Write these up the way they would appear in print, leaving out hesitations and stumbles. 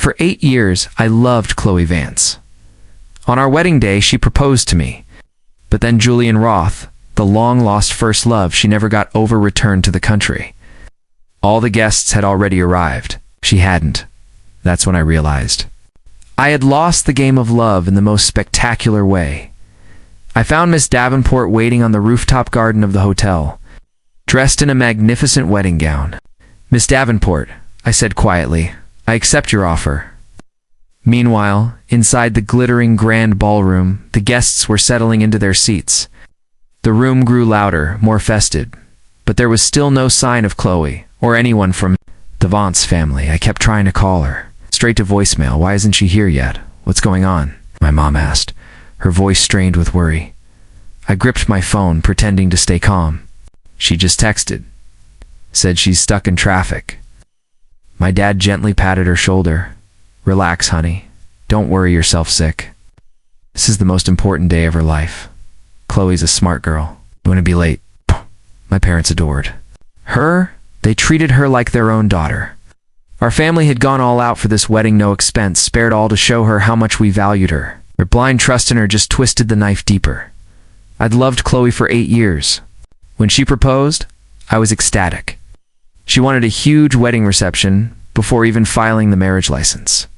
For 8 years, I loved Chloe Vance. On our wedding day, she proposed to me. But then Julian Roth, the long-lost first love she never got over, returned to the country. All the guests had already arrived. She hadn't. That's when I realized. I had lost the game of love in the most spectacular way. I found Miss Davenport waiting on the rooftop garden of the hotel, dressed in a magnificent wedding gown. "Miss Davenport," I said quietly, "I accept your offer." Meanwhile, inside the glittering grand ballroom, the guests were settling into their seats. The room grew louder, more festive, but there was still no sign of Chloe, or anyone from the Vance family. I kept trying to call her. Straight to voicemail. "Why isn't she here yet? What's going on?" my mom asked, her voice strained with worry. I gripped my phone, pretending to stay calm. "She just texted. Said she's stuck in traffic." My dad gently patted her shoulder. "Relax, honey. Don't worry yourself sick. This is the most important day of her life. Chloe's a smart girl. You wouldn't be late." My parents adored her. They treated her like their own daughter. Our family had gone all out for this wedding, no expense spared, all to show her how much we valued her. Their blind trust in her just twisted the knife deeper. I'd loved Chloe for 8 years. When she proposed, I was ecstatic. She wanted a huge wedding reception before even filing the marriage license.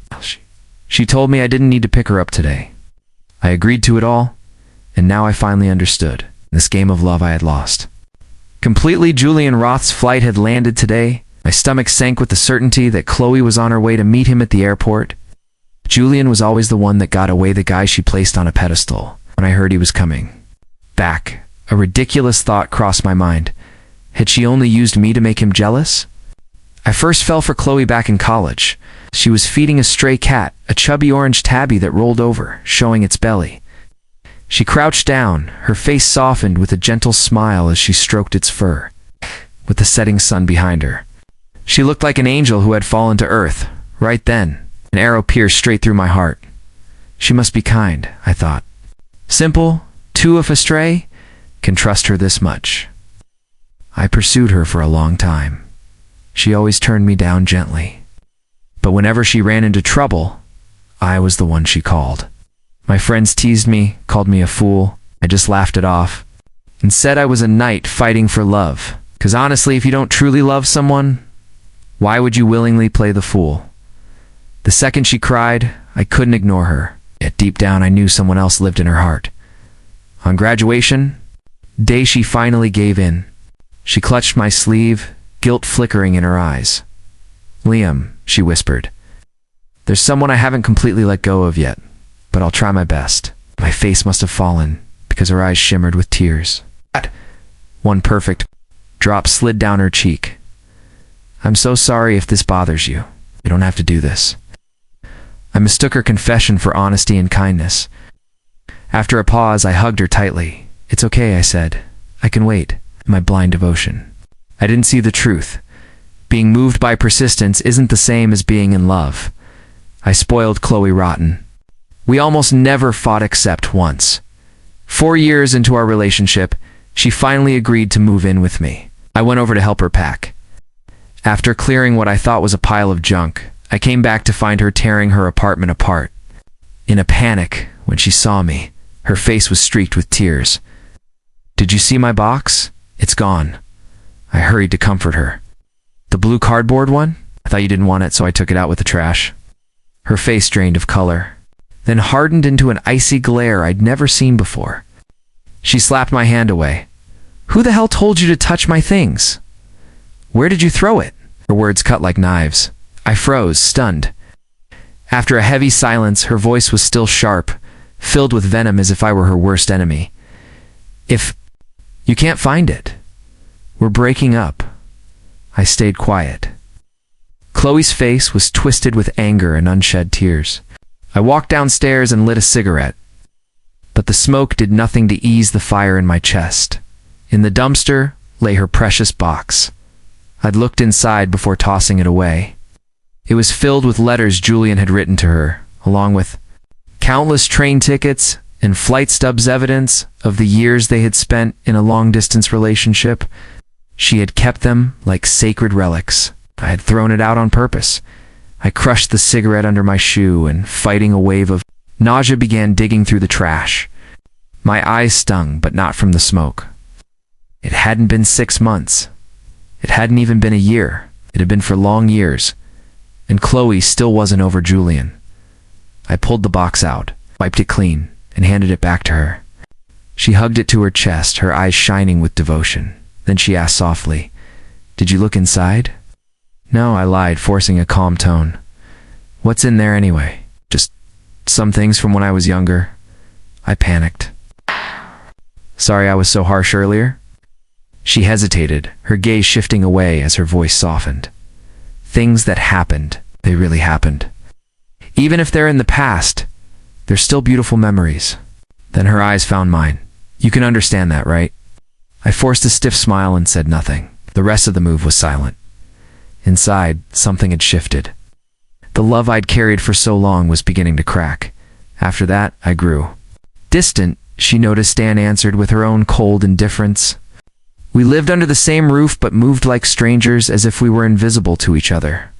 She told me I didn't need to pick her up today. I agreed to it all, and now I finally understood. This game of love I had lost. Completely, Julian Roth's flight had landed today. My stomach sank with the certainty that Chloe was on her way to meet him at the airport. Julian was always the one that got away, the guy she placed on a pedestal. When I heard he was coming back, a ridiculous thought crossed my mind. Had she only used me to make him jealous? I first fell for Chloe back in college. She was feeding a stray cat, a chubby orange tabby that rolled over, showing its belly. She crouched down, her face softened with a gentle smile as she stroked its fur, with the setting sun behind her. She looked like an angel who had fallen to earth. Right then, an arrow pierced straight through my heart. She must be kind, I thought. Simple, too, if a stray, can trust her this much. I pursued her for a long time. She always turned me down gently. But whenever she ran into trouble, I was the one she called. My friends teased me, called me a fool. I just laughed it off and said I was a knight fighting for love. 'Cause honestly, if you don't truly love someone, why would you willingly play the fool? The second she cried, I couldn't ignore her. Yet deep down, I knew someone else lived in her heart. On graduation day, she finally gave in. She clutched my sleeve, guilt flickering in her eyes. "Liam," she whispered, "there's someone I haven't completely let go of yet, but I'll try my best." My face must have fallen, because her eyes shimmered with tears. One perfect drop slid down her cheek. "I'm so sorry if this bothers you. You don't have to do this." I mistook her confession for honesty and kindness. After a pause, I hugged her tightly. "It's okay," I said. "I can wait." My blind devotion. I didn't see the truth. Being moved by persistence isn't the same as being in love. I spoiled Chloe rotten. We almost never fought except once. 4 years into our relationship, she finally agreed to move in with me. I went over to help her pack. After clearing what I thought was a pile of junk, I came back to find her tearing her apartment apart. In a panic, when she saw me, her face was streaked with tears. "Did you see my box? It's gone." I hurried to comfort her. "The blue cardboard one? I thought you didn't want it, so I took it out with the trash." Her face drained of color, then hardened into an icy glare I'd never seen before. She slapped my hand away. "Who the hell told you to touch my things? Where did you throw it?" Her words cut like knives. I froze, stunned. After a heavy silence, her voice was still sharp, filled with venom as if I were her worst enemy. "If you can't find it, we're breaking up." I stayed quiet. Chloe's face was twisted with anger and unshed tears. I walked downstairs and lit a cigarette, but the smoke did nothing to ease the fire in my chest. In the dumpster lay her precious box. I'd looked inside before tossing it away. It was filled with letters Julian had written to her, along with countless train tickets and flight stubs, evidence of the years they had spent in a long-distance relationship. She had kept them like sacred relics. I had thrown it out on purpose. I crushed the cigarette under my shoe and, fighting a wave of nausea, began digging through the trash. My eyes stung, but not from the smoke. It hadn't been 6 months. It hadn't even been a year. It had been for long years. And Chloe still wasn't over Julian. I pulled the box out, wiped it clean, and handed it back to her. She hugged it to her chest, her eyes shining with devotion. Then she asked softly, "Did you look inside?" "No," I lied, forcing a calm tone. "What's in there anyway?" "Just some things from when I was younger." I panicked. "Sorry I was so harsh earlier." She hesitated, her gaze shifting away as her voice softened. "Things that happened, they really happened. Even if they're in the past, they're still beautiful memories." Then her eyes found mine. "You can understand that, right?" I forced a stiff smile and said nothing. The rest of the move was silent. Inside, something had shifted. The love I'd carried for so long was beginning to crack. After that, I grew distant. She noticed, Dan answered with her own cold indifference. We lived under the same roof but moved like strangers, as if we were invisible to each other.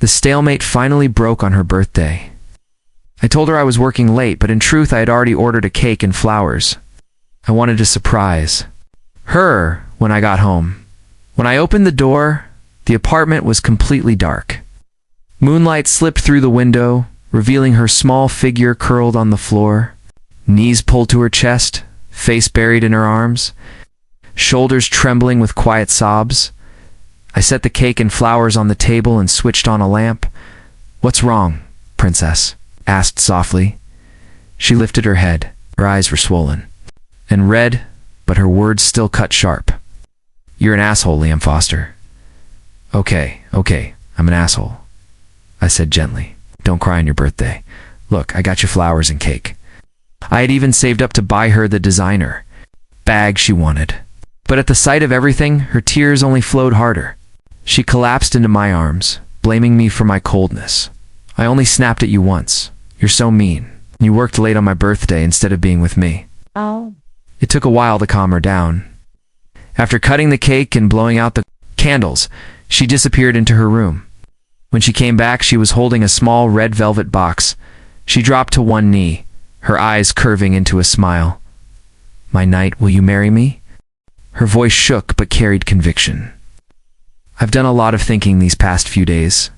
The stalemate finally broke on her birthday. I told her I was working late, but in truth I had already ordered a cake and flowers. I wanted to surprise her when I got home. When I opened the door, the apartment was completely dark. Moonlight slipped through the window, revealing her small figure curled on the floor, knees pulled to her chest, face buried in her arms, shoulders trembling with quiet sobs. I set the cake and flowers on the table and switched on a lamp. "What's wrong, princess?" asked softly. She lifted her head. Her eyes were swollen and red, but her words still cut sharp. "You're an asshole, Liam Foster." Okay, I'm an asshole," I said gently. "Don't cry on your birthday. Look, I got you flowers and cake. I had even saved up to buy her the designer bag she wanted." But at the sight of everything, her tears only flowed harder. She collapsed into my arms, blaming me for my coldness. "I only snapped at you once. You're so mean. You worked late on my birthday instead of being with me." Oh. It took a while to calm her down. After cutting the cake and blowing out the candles, she disappeared into her room. When she came back, she was holding a small red velvet box. She dropped to one knee, her eyes curving into a smile. "My knight, will you marry me?" Her voice shook but carried conviction. "I've done a lot of thinking these past few days.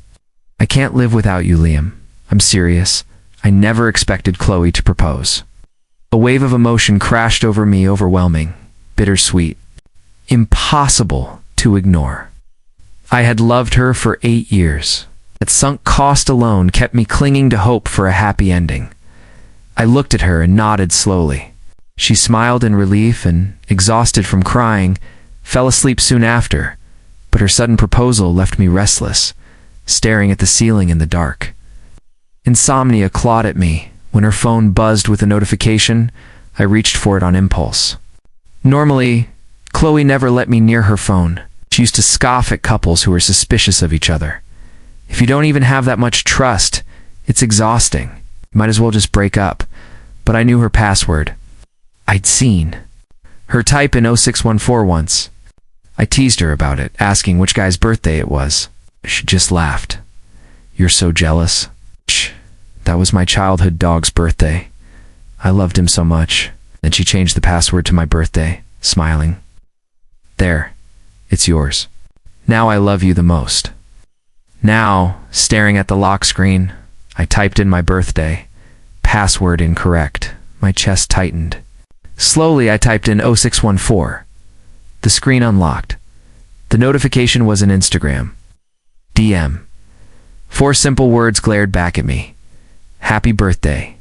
I can't live without you, Liam. I'm serious. I never expected Chloe to propose." A wave of emotion crashed over me, overwhelming, bittersweet, impossible to ignore. I had loved her for 8 years. That sunk cost alone kept me clinging to hope for a happy ending. I looked at her and nodded slowly. She smiled in relief and, exhausted from crying, fell asleep soon after, but her sudden proposal left me restless, staring at the ceiling in the dark. Insomnia clawed at me. When her phone buzzed with a notification, I reached for it on impulse. Normally, Chloe never let me near her phone. She used to scoff at couples who were suspicious of each other. If you don't even have that much trust, it's exhausting. You might as well just break up. But I knew her password. I'd seen her type in 0614 once. I teased her about it, asking which guy's birthday it was. She just laughed. "You're so jealous." Shh. That was my childhood dog's birthday. I loved him so much. Then she changed the password to my birthday, smiling. "There, it's yours. Now I love you the most." Now, staring at the lock screen, I typed in my birthday. Password incorrect. My chest tightened. Slowly, I typed in 0614. The screen unlocked. The notification was an Instagram DM. 4 simple words glared back at me. "Happy birthday."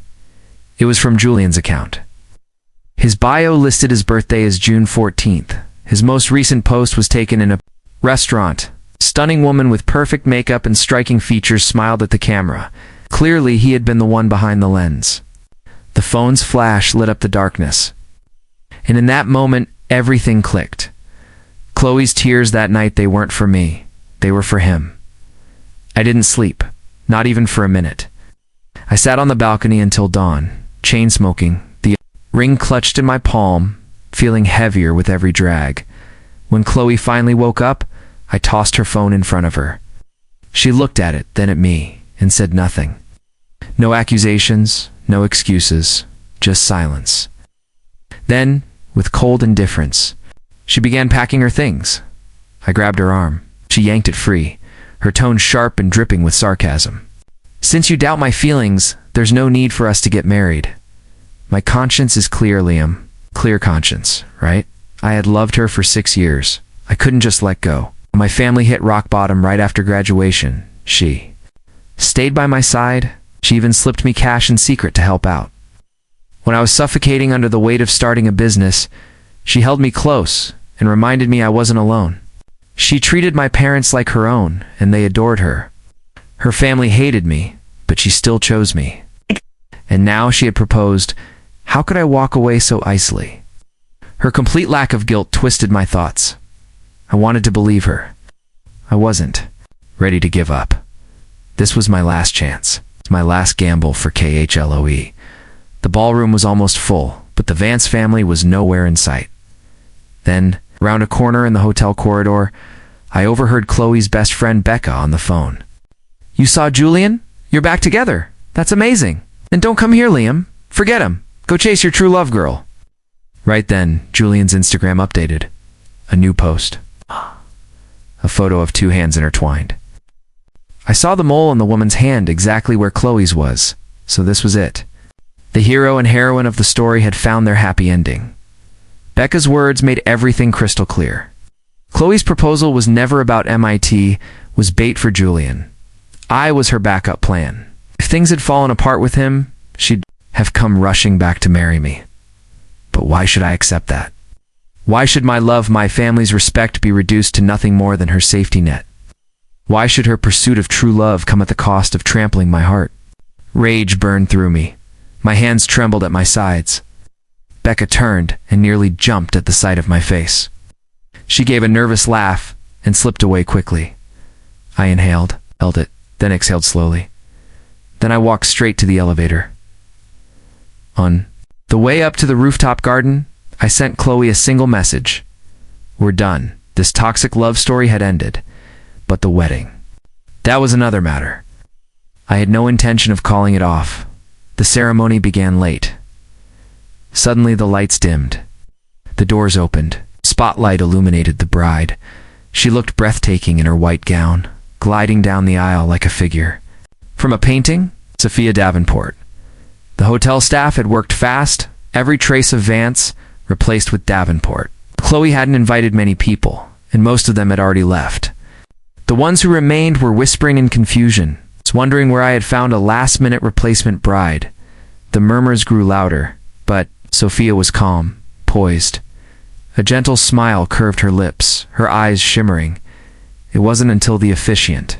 It was from Julian's account. His bio listed his birthday as June 14th. His most recent post was taken in a restaurant. Stunning woman with perfect makeup and striking features smiled at the camera. Clearly, he had been the one behind the lens. The phone's flash lit up the darkness. And in that moment, everything clicked. Chloe's tears that night, they weren't for me. They were for him. I didn't sleep, not even for a minute. I sat on the balcony until dawn, chain smoking, the ring clutched in my palm, feeling heavier with every drag. When Chloe finally woke up, I tossed her phone in front of her. She looked at it, then at me, and said nothing. No accusations, no excuses, just silence. Then, with cold indifference, she began packing her things. I grabbed her arm. She yanked it free, her tone sharp and dripping with sarcasm. "Since you doubt my feelings, there's no need for us to get married. My conscience is clear, Liam. Clear conscience, right? I had loved her for 6 years. I couldn't just let go. My family hit rock bottom right after graduation. She stayed by my side. She even slipped me cash in secret to help out. When I was suffocating under the weight of starting a business, she held me close and reminded me I wasn't alone. She treated my parents like her own, and they adored her. Her family hated me, but she still chose me. And now she had proposed. How could I walk away so icily? Her complete lack of guilt twisted my thoughts. I wanted to believe her. I wasn't ready to give up. This was my last chance, my last gamble for KHLOE. The ballroom was almost full, but the Vance family was nowhere in sight. Then, round a corner in the hotel corridor, I overheard Chloe's best friend Becca on the phone. "You saw Julian? You're back together. That's amazing. Then don't come here, Liam. Forget him. Go chase your true love girl." Right then, Julian's Instagram updated. A new post. A photo of 2 hands intertwined. I saw the mole on the woman's hand exactly where Chloe's was, so this was it. The hero and heroine of the story had found their happy ending. Becca's words made everything crystal clear. Chloe's proposal was never about MIT, was bait for Julian. I was her backup plan. If things had fallen apart with him, she'd have come rushing back to marry me. But why should I accept that? Why should my love, my family's respect be reduced to nothing more than her safety net? Why should her pursuit of true love come at the cost of trampling my heart? Rage burned through me. My hands trembled at my sides. Becca turned and nearly jumped at the sight of my face. She gave a nervous laugh and slipped away quickly. I inhaled, held it, then exhaled slowly. Then I walked straight to the elevator. On the way up to the rooftop garden, I sent Chloe a single message. We're done. This toxic love story had ended. But the wedding, that was another matter. I had no intention of calling it off. The ceremony began late. Suddenly the lights dimmed. The doors opened. Spotlight illuminated the bride. She looked breathtaking in her white gown, gliding down the aisle like a figure. From a painting, Sophia Davenport. The hotel staff had worked fast, every trace of Vance replaced with Davenport. Chloe hadn't invited many people, and most of them had already left. The ones who remained were whispering in confusion, wondering where I had found a last-minute replacement bride. The murmurs grew louder, but Sophia was calm, poised. A gentle smile curved her lips, her eyes shimmering. It wasn't until the officiant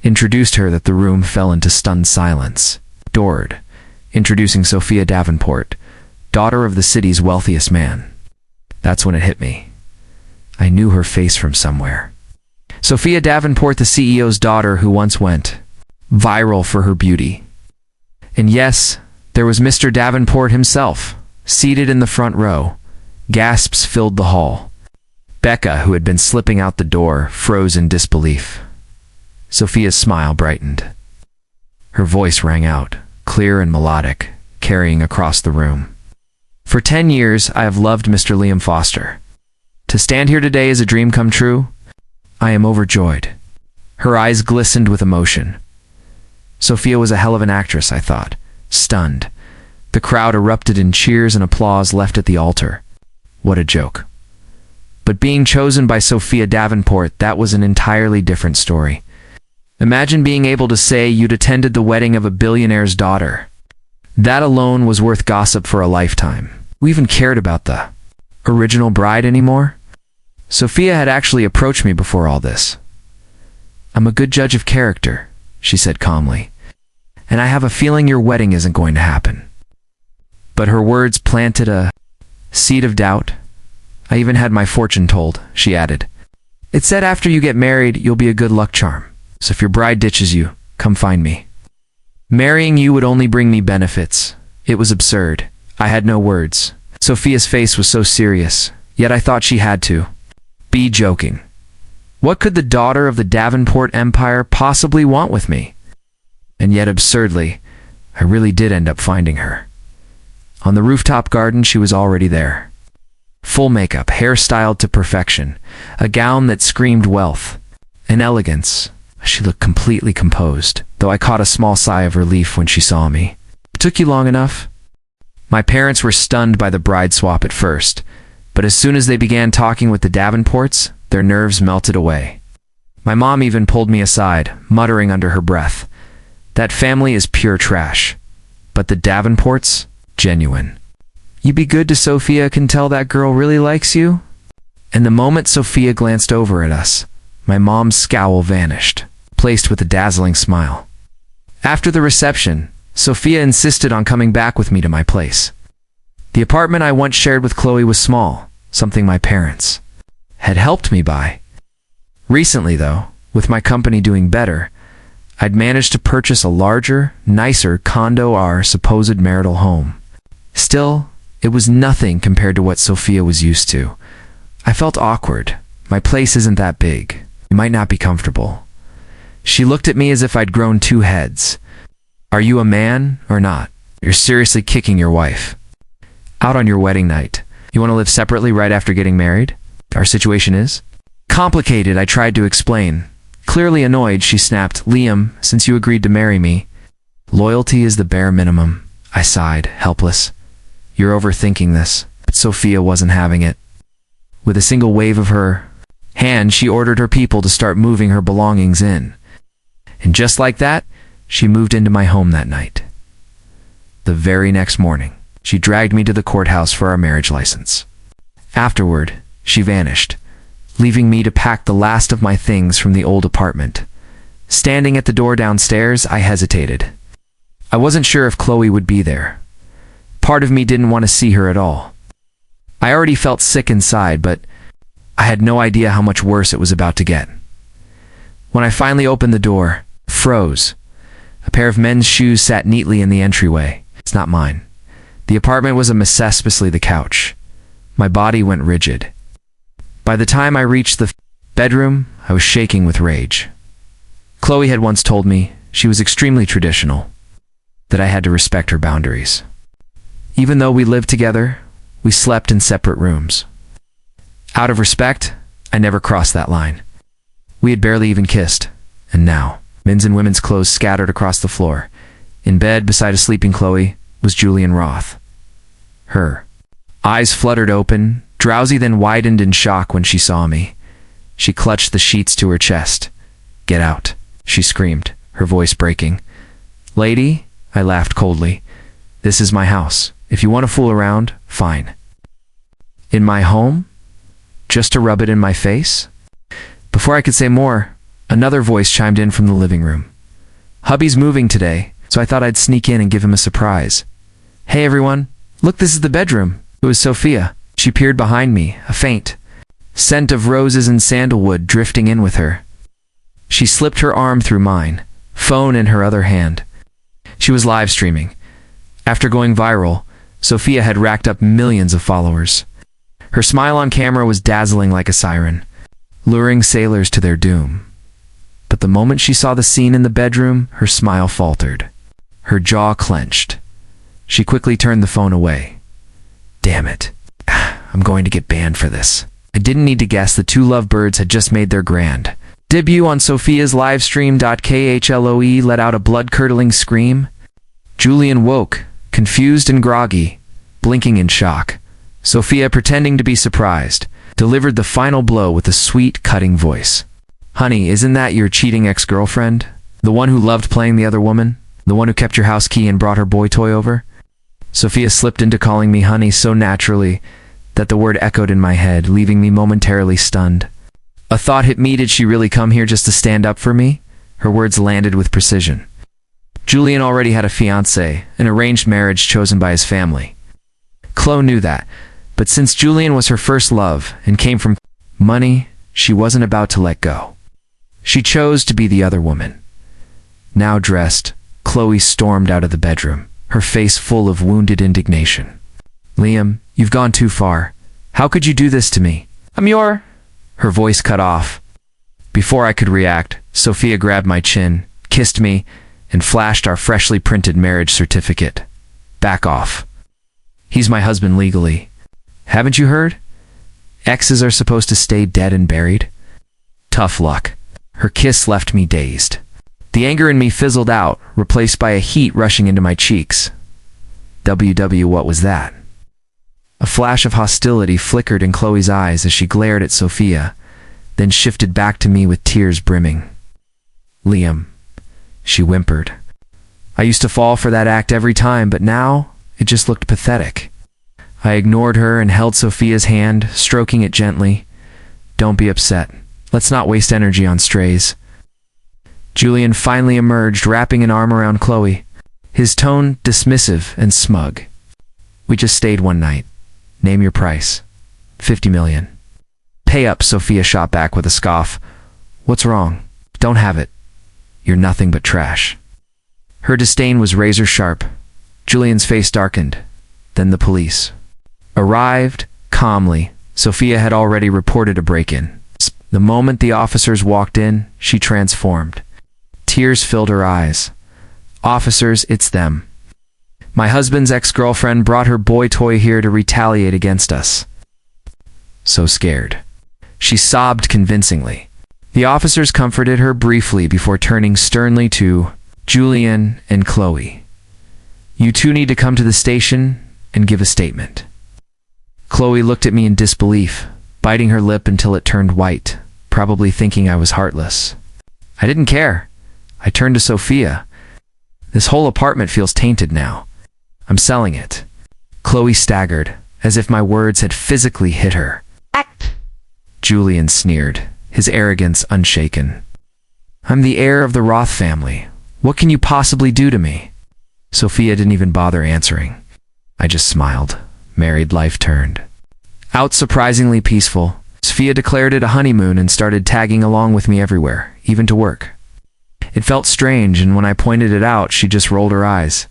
introduced her that the room fell into stunned silence. Dord, introducing Sophia Davenport, daughter of the city's wealthiest man. That's when it hit me. I knew her face from somewhere. Sophia Davenport, the CEO's daughter who once went viral for her beauty. And yes, there was Mr. Davenport himself, seated in the front row. Gasps filled the hall. Becca, who had been slipping out the door, froze in disbelief. Sophia's smile brightened. Her voice rang out, clear and melodic, carrying across the room. For 10 years, I have loved Mr. Liam Foster. To stand here today is a dream come true. I am overjoyed. Her eyes glistened with emotion. Sophia was a hell of an actress, I thought, stunned. The crowd erupted in cheers and applause left at the altar. What a joke. But being chosen by Sophia Davenport, that was an entirely different story. Imagine being able to say you'd attended the wedding of a billionaire's daughter. That alone was worth gossip for a lifetime. Who even cared about the original bride anymore? Sophia had actually approached me before all this. I'm a good judge of character, she said calmly, and I have a feeling your wedding isn't going to happen. But her words planted a seed of doubt. I even had my fortune told, she added. It said after you get married, you'll be a good luck charm. So if your bride ditches you, come find me. Marrying you would only bring me benefits. It was absurd. I had no words. Sophia's face was so serious, yet I thought she had to be joking. What could the daughter of the Davenport Empire possibly want with me? And yet, absurdly, I really did end up finding her. On the rooftop garden, she was already there. Full makeup, hair styled to perfection, a gown that screamed wealth and elegance. She looked completely composed, though I caught a small sigh of relief when she saw me. It took you long enough? My parents were stunned by the bride swap at first, but as soon as they began talking with the Davenports, their nerves melted away. My mom even pulled me aside, muttering under her breath, "That family is pure trash. But the Davenports, genuine. You be good to Sophia can tell that girl really likes you?" And the moment Sophia glanced over at us, my mom's scowl vanished, replaced with a dazzling smile. After the reception, Sophia insisted on coming back with me to my place. The apartment I once shared with Chloe was small, something my parents had helped me buy. Recently, though, with my company doing better, I'd managed to purchase a larger, nicer condo, our supposed marital home. Still, it was nothing compared to what Sophia was used to. I felt awkward. My place isn't that big. You might not be comfortable. She looked at me as if I'd grown two heads. Are you a man or not? You're seriously kicking your wife out on your wedding night. You want to live separately right after getting married? Our situation is complicated, I tried to explain. Clearly annoyed, she snapped, "Liam, since you agreed to marry me, loyalty is the bare minimum." I sighed, helpless. You're overthinking this. But Sophia wasn't having it. With a single wave of her hand, she ordered her people to start moving her belongings in. And just like that, she moved into my home that night. The very next morning, she dragged me to the courthouse for our marriage license. Afterward, she vanished, leaving me to pack the last of my things from the old apartment. Standing at the door downstairs, I hesitated. I wasn't sure if Chloe would be there. Part of me didn't want to see her at all. I already felt sick inside, but I had no idea how much worse it was about to get. When I finally opened the door, froze. A pair of men's shoes sat neatly in the entryway. It's not mine. The apartment was a mess, especially the couch. My body went rigid. By the time I reached the bedroom, I was shaking with rage. Chloe had once told me she was extremely traditional, that I had to respect her boundaries. Even though we lived together, we slept in separate rooms. Out of respect, I never crossed that line. We had barely even kissed, and now, men's and women's clothes scattered across the floor. In bed, beside a sleeping Chloe, was Julian Roth. Her eyes fluttered open, drowsy, then widened in shock when she saw me. She clutched the sheets to her chest. "Get out," she screamed, her voice breaking. "Lady," I laughed coldly. "This is my house. If you want to fool around, fine." In my home? Just to rub it in my face? Before I could say more, another voice chimed in from the living room. "Hubby's moving today, so I thought I'd sneak in and give him a surprise. Hey everyone, look, this is the bedroom." It was Sophia. She peered behind me, a faint scent of roses and sandalwood drifting in with her. She slipped her arm through mine, phone in her other hand. She was live streaming. After going viral, Sophia had racked up millions of followers. Her smile on camera was dazzling like a siren, luring sailors to their doom. But the moment she saw the scene in the bedroom, her smile faltered. Her jaw clenched. She quickly turned the phone away. Damn it. I'm going to get banned for this. I didn't need to guess the two lovebirds had just made their grand debut on Sophia's livestream. Chloe let out a blood-curdling scream. Julian woke, confused and groggy, blinking in shock. Sophia, pretending to be surprised, delivered the final blow with a sweet, cutting voice. "Honey, isn't that your cheating ex-girlfriend? The one who loved playing the other woman? The one who kept your house key and brought her boy toy over?" Sophia slipped into calling me honey so naturally that the word echoed in my head, leaving me momentarily stunned. A thought hit me. Did she really come here just to stand up for me? Her words landed with precision. Julian already had a fiancé, an arranged marriage chosen by his family. Chloe knew that, but since Julian was her first love and came from money, she wasn't about to let go. She chose to be the other woman. Now dressed, Chloe stormed out of the bedroom, her face full of wounded indignation. "Liam, you've gone too far. How could you do this to me? I'm your—" Her voice cut off. Before I could react, Sophia grabbed my chin, kissed me, and flashed our freshly printed marriage certificate. Back off. He's my husband legally. Haven't you heard? Exes are supposed to stay dead and buried. Tough luck. Her kiss left me dazed. The anger in me fizzled out, replaced by a heat rushing into my cheeks. What was that? A flash of hostility flickered in Chloe's eyes as she glared at Sophia, then shifted back to me with tears brimming. Liam, she whimpered. I used to fall for that act every time, but now it just looked pathetic. I ignored her and held Sophia's hand, stroking it gently. Don't be upset. Let's not waste energy on strays. Julian finally emerged, wrapping an arm around Chloe, his tone dismissive and smug. We just stayed one night. Name your price. 50 million. Pay up, Sophia shot back with a scoff. What's wrong? Don't have it. You're nothing but trash. Her disdain was razor sharp. Julian's face darkened. Then the police arrived. Calmly, Sophia had already reported a break-in. The moment the officers walked in, she transformed. Tears filled her eyes. Officers, it's them. My husband's ex-girlfriend brought her boy toy here to retaliate against us. So scared. She sobbed convincingly. The officers comforted her briefly before turning sternly to Julian and Chloe. You two need to come to the station and give a statement. Chloe looked at me in disbelief, biting her lip until it turned white, probably thinking I was heartless. I didn't care. I turned to Sophia. This whole apartment feels tainted now. I'm selling it. Chloe staggered, as if my words had physically hit her. Julian sneered, his arrogance unshaken. I'm the heir of the Roth family. What can you possibly do to me? Sophia didn't even bother answering. I just smiled. Married life turned out surprisingly peaceful. Sophia declared it a honeymoon and started tagging along with me everywhere, even to work. It felt strange, and when I pointed it out, she just rolled her eyes.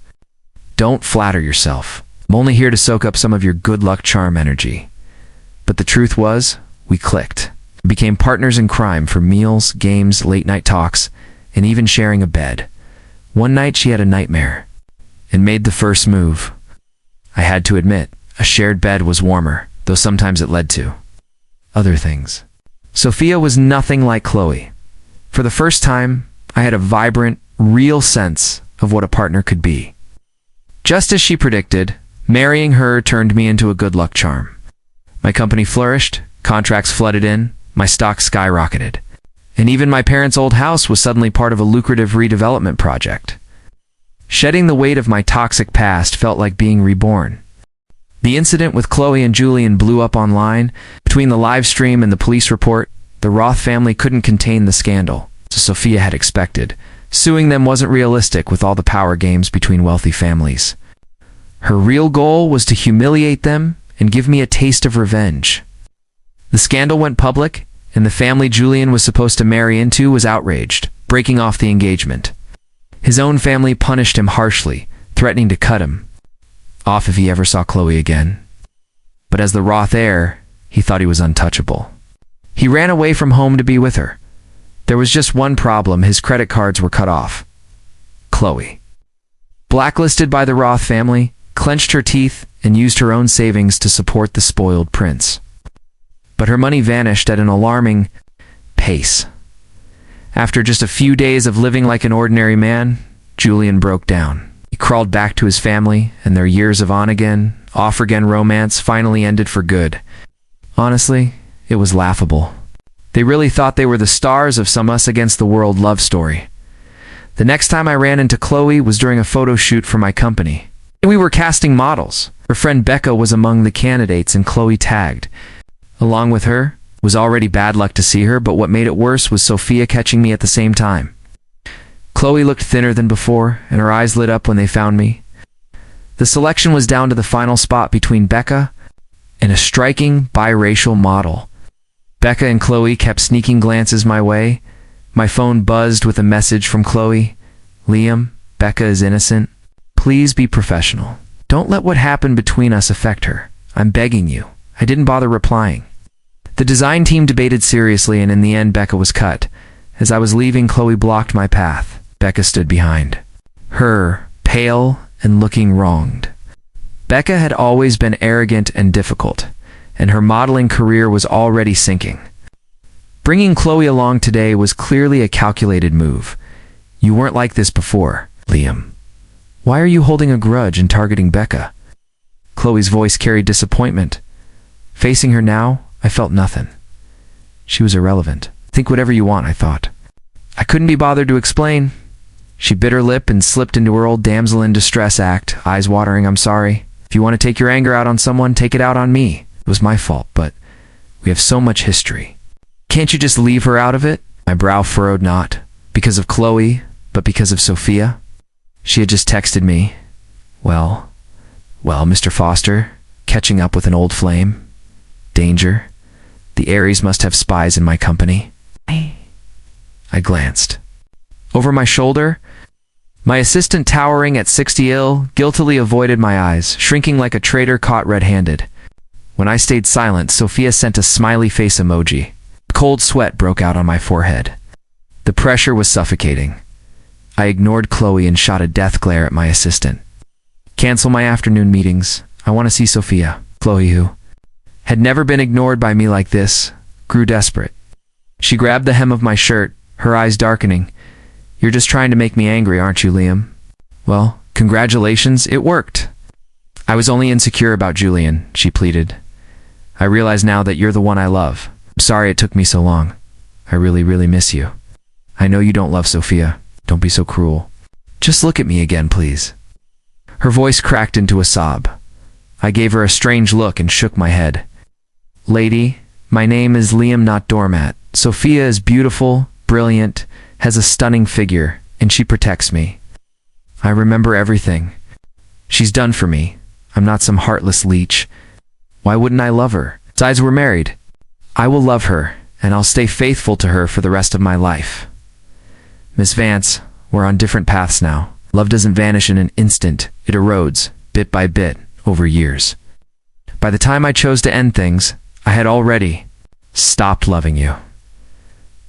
Don't flatter yourself. I'm only here to soak up some of your good luck charm energy. But the truth was, we clicked. We became partners in crime for meals, games, late-night talks, and even sharing a bed. One night she had a nightmare and made the first move. I had to admit, a shared bed was warmer, though sometimes it led to other things. Sophia was nothing like Chloe. For the first time, I had a vibrant, real sense of what a partner could be. Just as she predicted, marrying her turned me into a good luck charm. My company flourished, contracts flooded in, my stock skyrocketed, and even my parents' old house was suddenly part of a lucrative redevelopment project. Shedding the weight of my toxic past felt like being reborn. The incident with Chloe and Julian blew up online. Between the live stream and the police report, the Roth family couldn't contain the scandal, as Sophia had expected. Suing them wasn't realistic with all the power games between wealthy families. Her real goal was to humiliate them and give me a taste of revenge. The scandal went public, and the family Julian was supposed to marry into was outraged, breaking off the engagement. His own family punished him harshly, threatening to cut him off if he ever saw Chloe again. But as the Roth heir, he thought he was untouchable. He ran away from home to be with her. There was just one problem: his credit cards were cut off. Chloe, blacklisted by the Roth family, clenched her teeth and used her own savings to support the spoiled prince. But her money vanished at an alarming pace. After just a few days of living like an ordinary man, Julian broke down. He crawled back to his family, and their years of on-again, off-again romance finally ended for good. Honestly, it was laughable. They really thought they were the stars of some us-against-the-world love story. The next time I ran into Chloe was during a photo shoot for my company. We were casting models. Her friend Becca was among the candidates, and Chloe tagged. Along with her, it was already bad luck to see her, but what made it worse was Sophia catching me at the same time. Chloe looked thinner than before, and her eyes lit up when they found me. The selection was down to the final spot between Becca and a striking biracial model. Becca and Chloe kept sneaking glances my way. My phone buzzed with a message from Chloe. Liam, Becca is innocent. Please be professional. Don't let what happened between us affect her. I'm begging you. I didn't bother replying. The design team debated seriously, and in the end, Becca was cut. As I was leaving, Chloe blocked my path. Becca stood behind her, pale and looking wronged. Becca had always been arrogant and difficult, and her modeling career was already sinking. Bringing Chloe along today was clearly a calculated move. You weren't like this before, Liam. Why are you holding a grudge and targeting Becca? Chloe's voice carried disappointment. Facing her now, I felt nothing. She was irrelevant. Think whatever you want, I thought. I couldn't be bothered to explain. She bit her lip and slipped into her old damsel in distress act, eyes watering. I'm sorry. If you want to take your anger out on someone, take it out on me. It was my fault, but we have so much history. Can't you just leave her out of it? My brow furrowed, not because of Chloe, but because of Sophia. She had just texted me. Well, Mr. Foster, catching up with an old flame. Danger. The Aries must have spies in my company. I glanced. Over my shoulder, my assistant, towering at 60 ill, guiltily avoided my eyes, shrinking like a traitor caught red-handed. When I stayed silent, Sophia sent a smiley face emoji. Cold sweat broke out on my forehead. The pressure was suffocating. I ignored Chloe and shot a death glare at my assistant. Cancel my afternoon meetings. I want to see Sophia. Chloe, who had never been ignored by me like this, grew desperate. She grabbed the hem of my shirt, her eyes darkening. You're just trying to make me angry, aren't you, Liam? Well, congratulations, it worked. I was only insecure about Julian, she pleaded. I realize now that you're the one I love. I'm sorry it took me so long. I really, really miss you. I know you don't love Sophia. Don't be so cruel. Just look at me again, please. Her voice cracked into a sob. I gave her a strange look and shook my head. Lady, my name is Liam, not doormat. Sophia is beautiful, brilliant, has a stunning figure, and she protects me. I remember everything she's done for me. I'm not some heartless leech. Why wouldn't I love her? Besides, we're married. I will love her, and I'll stay faithful to her for the rest of my life. Miss Vance, we're on different paths now. Love doesn't vanish in an instant. It erodes, bit by bit, over years. By the time I chose to end things, I had already stopped loving you.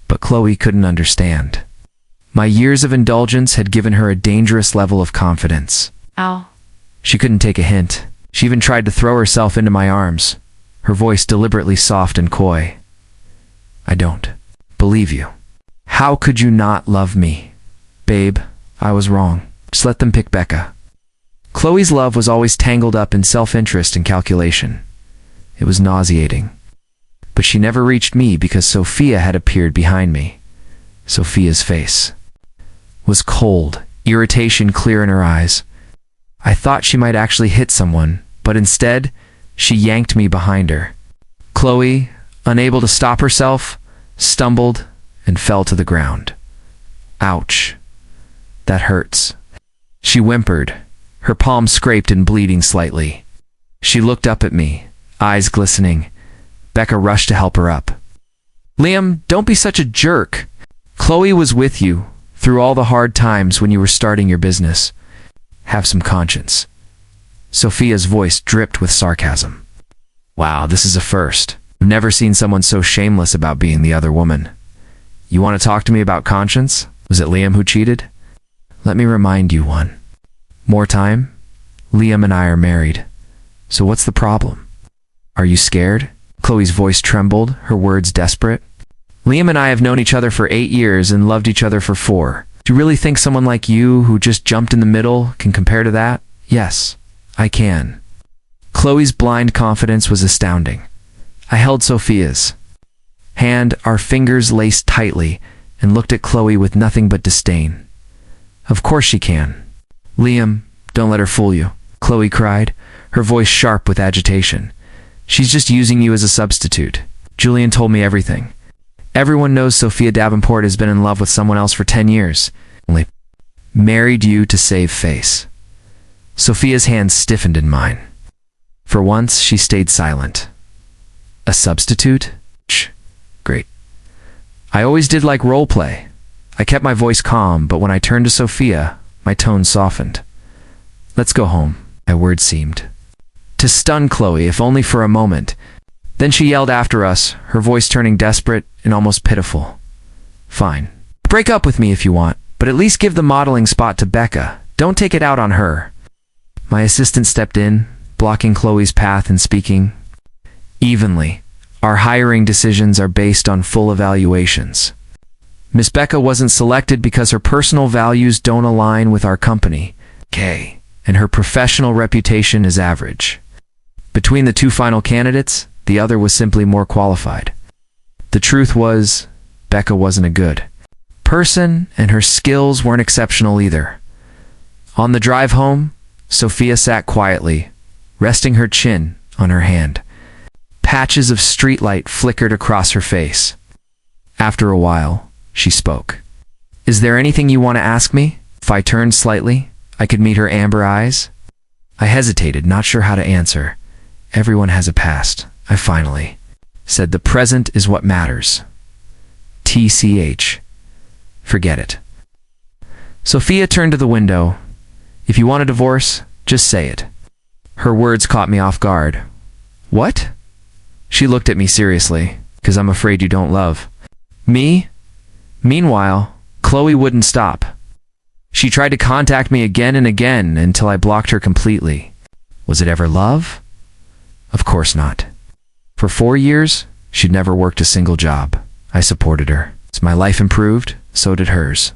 But Chloe couldn't understand. My years of indulgence had given her a dangerous level of confidence. Ow. She couldn't take a hint. She even tried to throw herself into my arms, her voice deliberately soft and coy. I don't believe you. How could you not love me? Babe, I was wrong. Just let them pick Becca. Chloe's love was always tangled up in self-interest and calculation. It was nauseating. But she never reached me because Sophia had appeared behind me. Sophia's face was cold, irritation clear in her eyes. I thought she might actually hit someone, but instead, she yanked me behind her. Chloe, unable to stop herself, stumbled and fell to the ground. Ouch. That hurts. She whimpered, her palm scraped and bleeding slightly. She looked up at me, eyes glistening. Becca rushed to help her up. Liam, don't be such a jerk. Chloe was with you through all the hard times when you were starting your business. Have some conscience. Sophia's voice dripped with sarcasm. Wow, this is a first. I've never seen someone so shameless about being the other woman. You want to talk to me about conscience? Was it Liam who cheated? Let me remind you one more time. Liam and I are married. So what's the problem? Are you scared? Chloe's voice trembled, her words desperate. Liam and I have known each other for 8 years and loved each other for 4. Do you really think someone like you, who just jumped in the middle, can compare to that? Yes, I can. Chloe's blind confidence was astounding. I held Sophia's hand, our fingers laced tightly, and looked at Chloe with nothing but disdain. Of course she can. Liam, don't let her fool you, Chloe cried, her voice sharp with agitation. She's just using you as a substitute. Julian told me everything. Everyone knows Sophia Davenport has been in love with someone else for 10 years. Only married you to save face. Sophia's hands stiffened in mine. For once, she stayed silent. A substitute? Shh. Great. I always did like role play. I kept my voice calm, but when I turned to Sophia, my tone softened. Let's go home, my words seemed to stun Chloe, if only for a moment. Then she yelled after us, her voice turning desperate and almost pitiful. Fine. Break up with me if you want, but at least give the modeling spot to Becca. Don't take it out on her. My assistant stepped in, blocking Chloe's path and speaking evenly. Our hiring decisions are based on full evaluations. Miss Becca wasn't selected because her personal values don't align with our company, and her professional reputation is average. Between the two final candidates, the other was simply more qualified. The truth was, Becca wasn't a good person, and her skills weren't exceptional either. On the drive home, Sophia sat quietly, resting her chin on her hand. Patches of streetlight flickered across her face. After a while, she spoke. "Is there anything you want to ask me?" If I turned slightly, I could meet her amber eyes. I hesitated, not sure how to answer. Everyone has a past, I finally said. The present is what matters. TCH. Forget it. Sophia turned to the window. "If you want a divorce, just say it." Her words caught me off guard. "What?" She looked at me seriously. "'Cause I'm afraid you don't love me." Meanwhile, Chloe wouldn't stop. She tried to contact me again and again until I blocked her completely. Was it ever love? Of course not. For 4 years, she'd never worked a single job. I supported her. As my life improved, so did hers.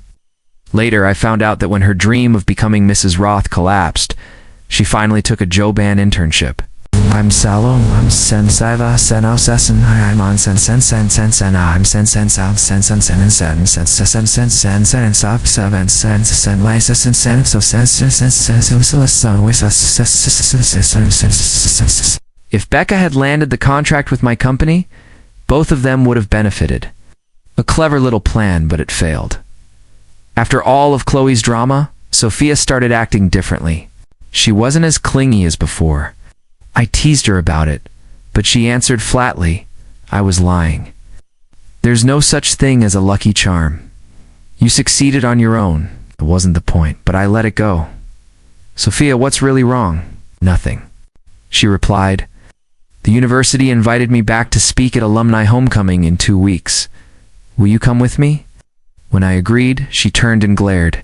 Later, I found out that when her dream of becoming Mrs. Roth collapsed, she finally took a Joban internship. I'm Salo, I'm Sensiva, Senosessen, I'm on Sen, I'm Sen. If Becca had landed the contract with my company, both of them would have benefited. A clever little plan, but it failed. After all of Chloe's drama, Sophia started acting differently. She wasn't as clingy as before. I teased her about it, but she answered flatly, I was lying. There's no such thing as a lucky charm. You succeeded on your own. It wasn't the point, but I let it go. Sophia, what's really wrong? Nothing. She replied. The university invited me back to speak at alumni homecoming in 2 weeks. Will you come with me? When I agreed, she turned and glared.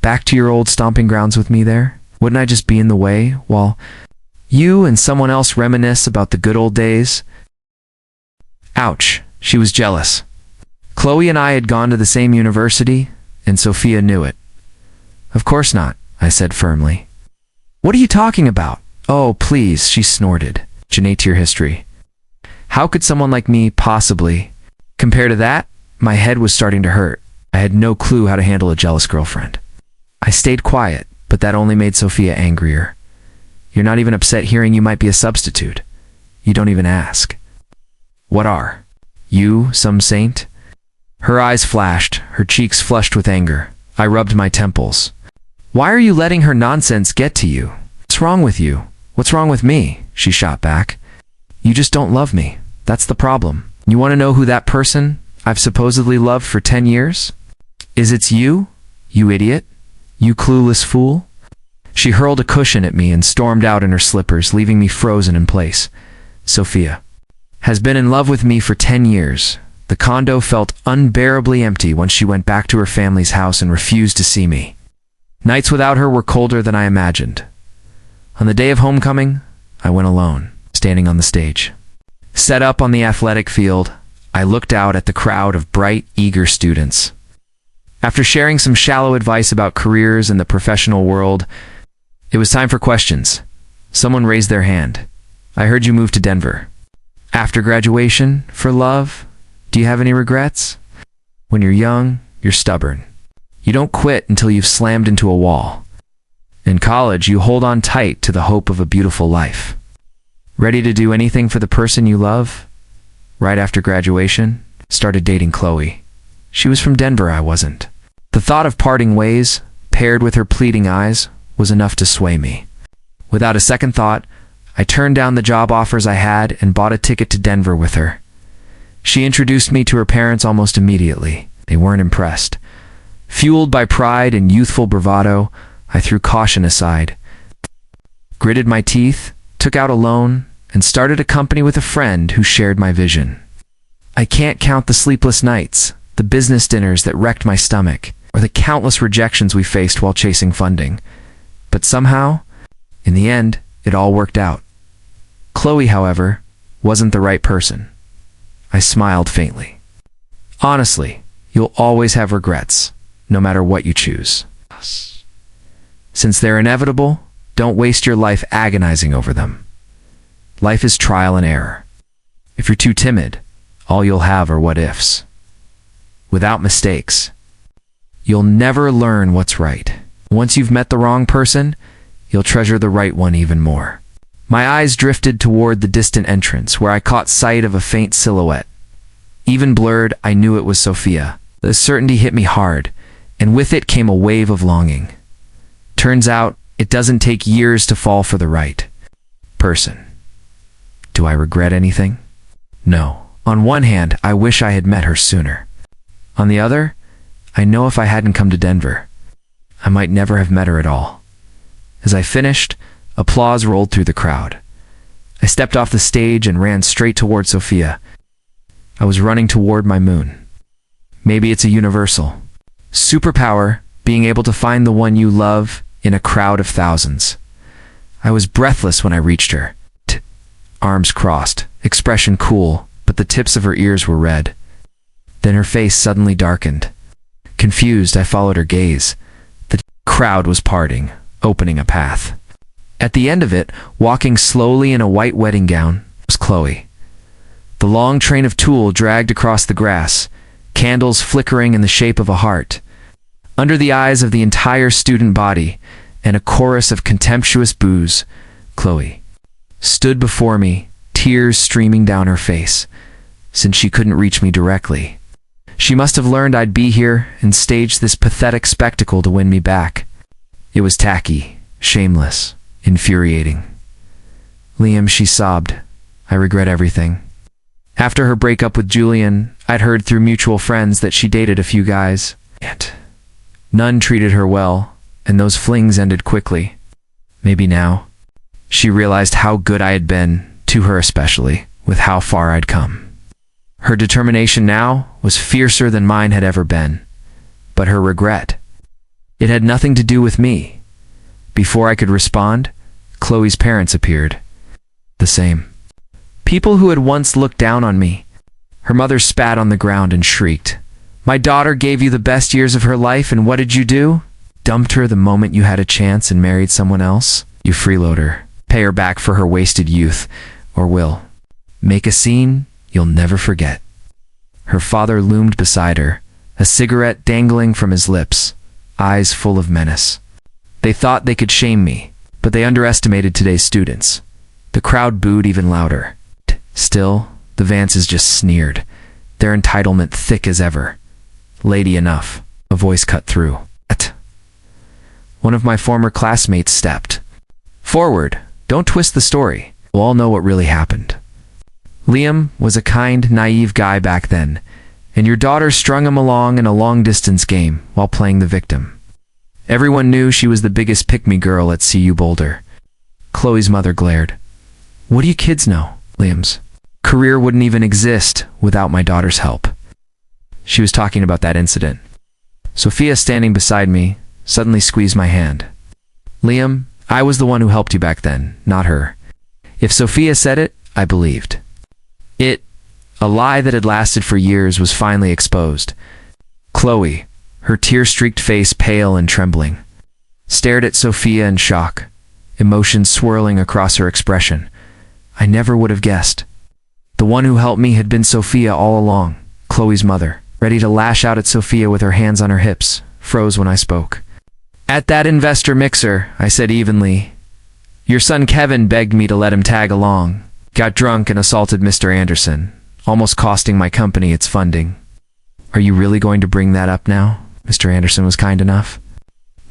Back to your old stomping grounds with me there? Wouldn't I just be in the way while you and someone else reminisce about the good old days? Ouch, she was jealous. Chloe and I had gone to the same university, and Sophia knew it. Of course not, I said firmly. What are you talking about? Oh, please, she snorted. Janae to your history. How could someone like me possibly? Compared to that, my head was starting to hurt. I had no clue how to handle a jealous girlfriend. I stayed quiet, but that only made Sophia angrier. You're not even upset hearing you might be a substitute. You don't even ask. What are? You, some saint? Her eyes flashed, her cheeks flushed with anger. I rubbed my temples. Why are you letting her nonsense get to you? What's wrong with you? What's wrong with me? She shot back. You just don't love me. That's the problem. You want to know who that person I've supposedly loved for 10 years? It's you? You idiot? You clueless fool? She hurled a cushion at me and stormed out in her slippers, leaving me frozen in place. Sophia has been in love with me for 10 years. The condo felt unbearably empty once she went back to her family's house and refused to see me. Nights without her were colder than I imagined. On the day of homecoming, I went alone, standing on the stage. Set up on the athletic field, I looked out at the crowd of bright, eager students. After sharing some shallow advice about careers in the professional world, it was time for questions. Someone raised their hand. I heard you moved to Denver. After graduation, for love, do you have any regrets? When you're young, you're stubborn. You don't quit until you've slammed into a wall. In college, you hold on tight to the hope of a beautiful life. Ready to do anything for the person you love? Right after graduation, started dating Chloe. She was from Denver, I wasn't. The thought of parting ways, paired with her pleading eyes, was enough to sway me. Without a second thought, I turned down the job offers I had and bought a ticket to Denver with her. She introduced me to her parents almost immediately. They weren't impressed. Fueled by pride and youthful bravado, I threw caution aside, gritted my teeth, took out a loan, and started a company with a friend who shared my vision. I can't count the sleepless nights, the business dinners that wrecked my stomach, or the countless rejections we faced while chasing funding. But somehow, in the end, it all worked out. Chloe, however, wasn't the right person. I smiled faintly. Honestly, you'll always have regrets, no matter what you choose. Since they're inevitable, don't waste your life agonizing over them. Life is trial and error. If you're too timid, all you'll have are what-ifs. Without mistakes, you'll never learn what's right. Once you've met the wrong person, you'll treasure the right one even more. My eyes drifted toward the distant entrance, where I caught sight of a faint silhouette. Even blurred, I knew it was Sophia. The certainty hit me hard, and with it came a wave of longing. Turns out, it doesn't take years to fall for the right person. Do I regret anything? No. On one hand, I wish I had met her sooner. On the other, I know if I hadn't come to Denver, I might never have met her at all. As I finished, applause rolled through the crowd. I stepped off the stage and ran straight toward Sophia. I was running toward my moon. Maybe it's a universal superpower, being able to find the one you love in a crowd of thousands. I was breathless when I reached her. Arms crossed, expression cool, but the tips of her ears were red. Then her face suddenly darkened. Confused, I followed her gaze. The crowd was parting, opening a path. At the end of it, walking slowly in a white wedding gown, was Chloe. The long train of tulle dragged across the grass, candles flickering in the shape of a heart. Under the eyes of the entire student body, and a chorus of contemptuous boos, Chloe stood before me, tears streaming down her face, since she couldn't reach me directly. She must have learned I'd be here and staged this pathetic spectacle to win me back. It was tacky, shameless, infuriating. Liam, she sobbed, I regret everything. After her breakup with Julian, I'd heard through mutual friends that she dated a few guys. Yet none treated her well, and those flings ended quickly. Maybe now she realized how good I had been, to her especially, with how far I'd come. Her determination now was fiercer than mine had ever been. But her regret, it had nothing to do with me. Before I could respond, Chloe's parents appeared. The same. People who had once looked down on me. Her mother spat on the ground and shrieked. My daughter gave you the best years of her life, and what did you do? Dumped her the moment you had a chance and married someone else? You freeloader. Pay her back for her wasted youth, or will make a scene you'll never forget. Her father loomed beside her, a cigarette dangling from his lips, eyes full of menace. They thought they could shame me, but they underestimated today's students. The crowd booed even louder. Still, the Vances just sneered, their entitlement thick as ever. Lady enough, a voice cut through. One of my former classmates stepped forward. Don't twist the story. We'll all know what really happened. Liam was a kind, naive guy back then, and your daughter strung him along in a long-distance game while playing the victim. Everyone knew she was the biggest pick-me girl at CU Boulder. Chloe's mother glared. What do you kids know? Liam's career wouldn't even exist without my daughter's help. She was talking about that incident. Sophia, standing beside me, suddenly squeezed my hand. Liam, I was the one who helped you back then, not her. If Sophia said it, I believed. A lie that had lasted for years, was finally exposed. Chloe, her tear-streaked face pale and trembling, stared at Sophia in shock, emotions swirling across her expression. I never would have guessed. The one who helped me had been Sophia all along. Chloe's mother, ready to lash out at Sophia with her hands on her hips, froze when I spoke. At that investor mixer, I said evenly, your son Kevin begged me to let him tag along. Got drunk and assaulted Mr. Anderson, almost costing my company its funding. Are you really going to bring that up now? Mr. Anderson was kind enough.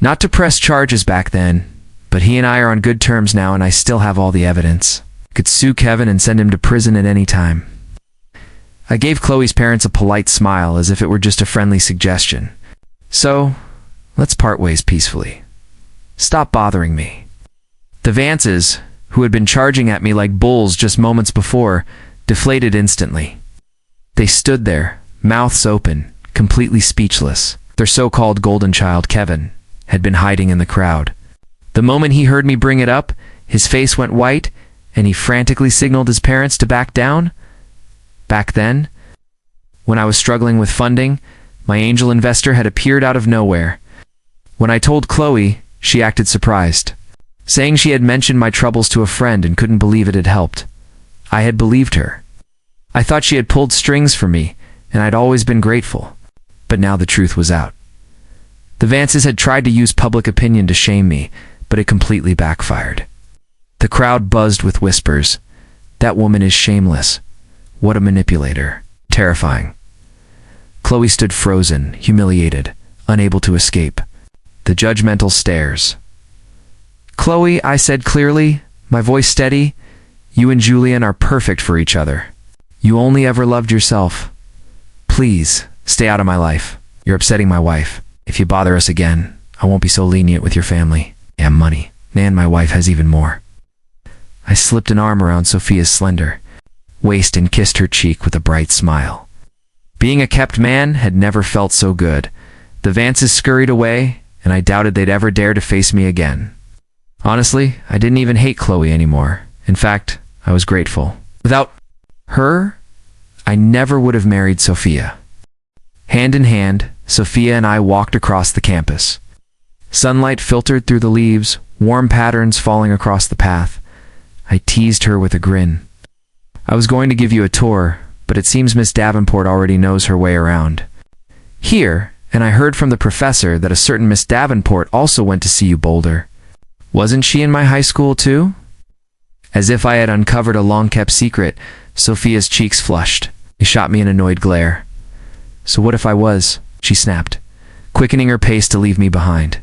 Not to press charges back then, but he and I are on good terms now, and I still have all the evidence. Could sue Kevin and send him to prison at any time. I gave Chloe's parents a polite smile, as if it were just a friendly suggestion. So, let's part ways peacefully. Stop bothering me. The Vances, who had been charging at me like bulls just moments before, deflated instantly. They stood there, mouths open, completely speechless. Their so-called golden child, Kevin, had been hiding in the crowd. The moment he heard me bring it up, his face went white, and he frantically signaled his parents to back down. Back then, when I was struggling with funding, my angel investor had appeared out of nowhere. When I told Chloe, she acted surprised, saying she had mentioned my troubles to a friend and couldn't believe it had helped. I had believed her. I thought she had pulled strings for me, and I'd always been grateful. But now the truth was out. The Vances had tried to use public opinion to shame me, but it completely backfired. The crowd buzzed with whispers. That woman is shameless. What a manipulator. Terrifying. Chloe stood frozen, humiliated, unable to escape. The judgmental stares. Chloe, I said clearly, my voice steady, you and Julian are perfect for each other. You only ever loved yourself. Please, stay out of my life. You're upsetting my wife. If you bother us again, I won't be so lenient with your family. And money. And my wife has even more. I slipped an arm around Sophia's slender waist and kissed her cheek with a bright smile. Being a kept man had never felt so good. The Vances scurried away, and I doubted they'd ever dare to face me again. Honestly, I didn't even hate Chloe anymore. In fact, I was grateful. Without her, I never would have married Sophia. Hand in hand, Sophia and I walked across the campus. Sunlight filtered through the leaves, warm patterns falling across the path. I teased her with a grin. I was going to give you a tour, but it seems Miss Davenport already knows her way around. Here, and I heard from the professor that a certain Miss Davenport also went to CU Boulder. Wasn't she in my high school too? As if I had uncovered a long-kept secret, Sophia's cheeks flushed. She shot me an annoyed glare. So what if I was? She snapped, quickening her pace to leave me behind.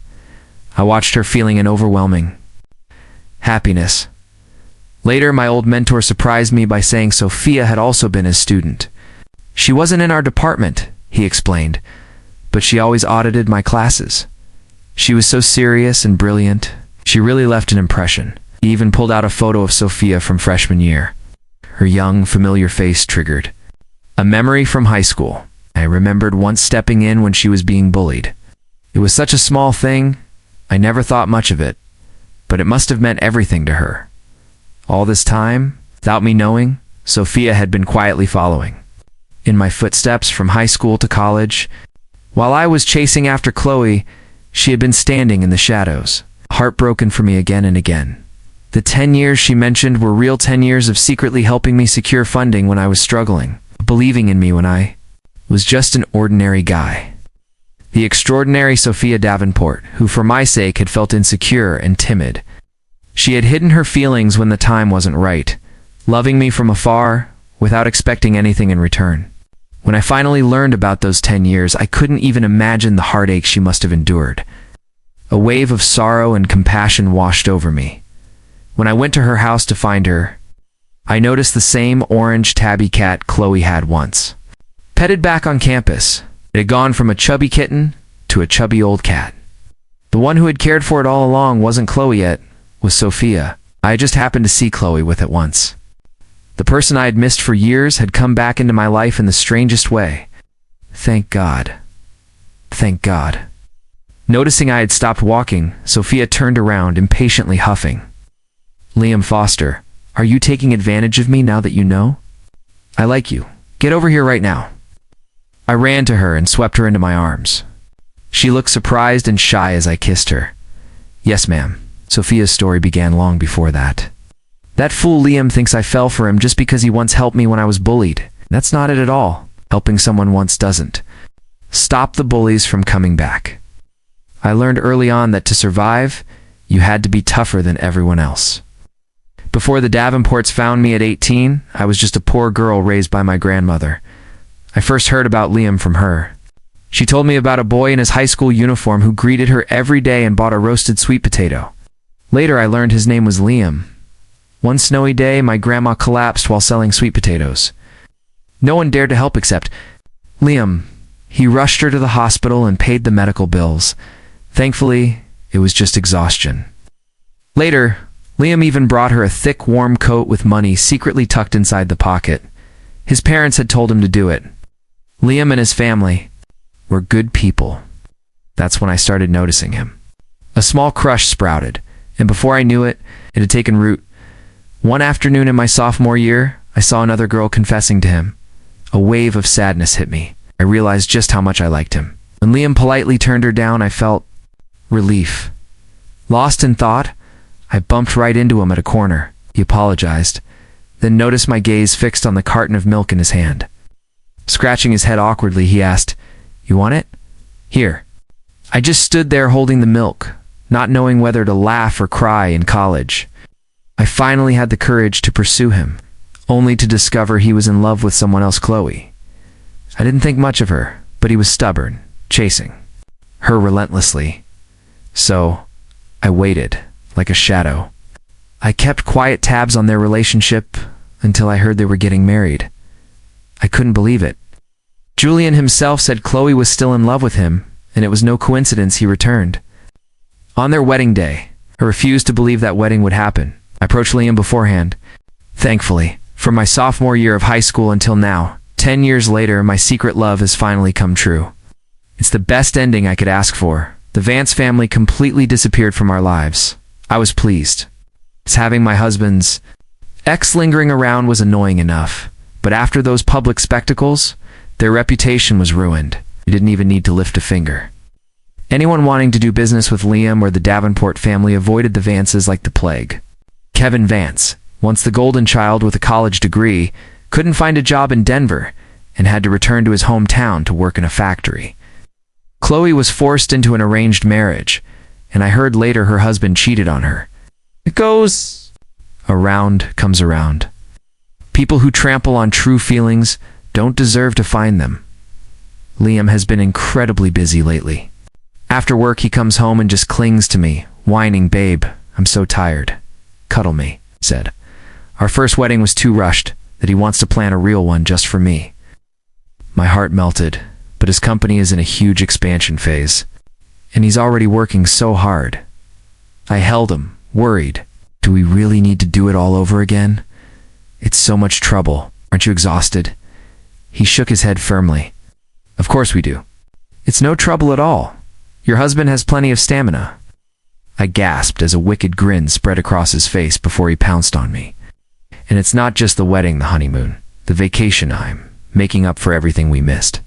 I watched her, feeling an overwhelming happiness. Later, my old mentor surprised me by saying Sophia had also been his student. She wasn't in our department, he explained, but she always audited my classes. She was so serious and brilliant. She really left an impression. He even pulled out a photo of Sophia from freshman year. Her young, familiar face triggered a memory from high school. I remembered once stepping in when she was being bullied. It was such a small thing, I never thought much of it, but it must have meant everything to her. All this time, without me knowing, Sophia had been quietly following in my footsteps from high school to college. While I was chasing after Chloe, she had been standing in the shadows, heartbroken for me again and again. The 10 years she mentioned were real 10 years of secretly helping me secure funding when I was struggling, believing in me when I was just an ordinary guy. The extraordinary Sophia Davenport, who for my sake had felt insecure and timid. She had hidden her feelings when the time wasn't right, loving me from afar, without expecting anything in return. When I finally learned about those 10 years, I couldn't even imagine the heartache she must have endured. A wave of sorrow and compassion washed over me. When I went to her house to find her, I noticed the same orange tabby cat Chloe had once. Petted back on campus, it had gone from a chubby kitten to a chubby old cat. The one who had cared for it all along wasn't Chloe yet, was Sophia. I had just happened to see Chloe with it once. The person I had missed for years had come back into my life in the strangest way. Thank God. Thank God. Noticing I had stopped walking, Sophia turned around, impatiently huffing. Liam Foster, are you taking advantage of me now that you know? I like you. Get over here right now. I ran to her and swept her into my arms. She looked surprised and shy as I kissed her. Yes, ma'am. Sophia's story began long before that. That fool Liam thinks I fell for him just because he once helped me when I was bullied. That's not it at all. Helping someone once doesn't stop the bullies from coming back. I learned early on that to survive, you had to be tougher than everyone else. Before the Davenports found me at 18, I was just a poor girl raised by my grandmother. I first heard about Liam from her. She told me about a boy in his high school uniform who greeted her every day and bought a roasted sweet potato. Later, I learned his name was Liam. One snowy day, my grandma collapsed while selling sweet potatoes. No one dared to help except Liam. He rushed her to the hospital and paid the medical bills. Thankfully, it was just exhaustion. Later, Liam even brought her a thick, warm coat with money secretly tucked inside the pocket. His parents had told him to do it. Liam and his family were good people. That's when I started noticing him. A small crush sprouted, and before I knew it, it had taken root. One afternoon in my sophomore year, I saw another girl confessing to him. A wave of sadness hit me. I realized just how much I liked him. When Liam politely turned her down, I felt relief. Lost in thought, I bumped right into him at a corner. He apologized, then noticed my gaze fixed on the carton of milk in his hand. Scratching his head awkwardly, he asked, "You want it?" "Here." I just stood there holding the milk, not knowing whether to laugh or cry in college. I finally had the courage to pursue him, only to discover he was in love with someone else, Chloe. I didn't think much of her, but he was stubborn, chasing her relentlessly. So, I waited, like a shadow. I kept quiet tabs on their relationship until I heard they were getting married. I couldn't believe it. Julian himself said Chloe was still in love with him, and it was no coincidence he returned. On their wedding day, I refused to believe that wedding would happen. I approached Liam beforehand. Thankfully, from my sophomore year of high school until now, 10 years later, my secret love has finally come true. It's the best ending I could ask for. The Vance family completely disappeared from our lives. I was pleased. As having my husband's ex lingering around was annoying enough, but after those public spectacles, their reputation was ruined. You didn't even need to lift a finger. Anyone wanting to do business with Liam or the Davenport family avoided the Vances like the plague. Kevin Vance, once the golden child with a college degree, couldn't find a job in Denver and had to return to his hometown to work in a factory. Chloe was forced into an arranged marriage, and I heard later her husband cheated on her. It goes around comes around. People who trample on true feelings don't deserve to find them. Liam has been incredibly busy lately. After work, he comes home and just clings to me, whining, "Babe, I'm so tired. Cuddle me," said. Our first wedding was too rushed, that he wants to plan a real one just for me. My heart melted, but his company is in a huge expansion phase, and he's already working so hard. I held him, worried. Do we really need to do it all over again? It's so much trouble. Aren't you exhausted? He shook his head firmly. Of course we do. It's no trouble at all. Your husband has plenty of stamina. I gasped as a wicked grin spread across his face before he pounced on me. And it's not just the wedding, the honeymoon, the vacation I'm making up for everything we missed.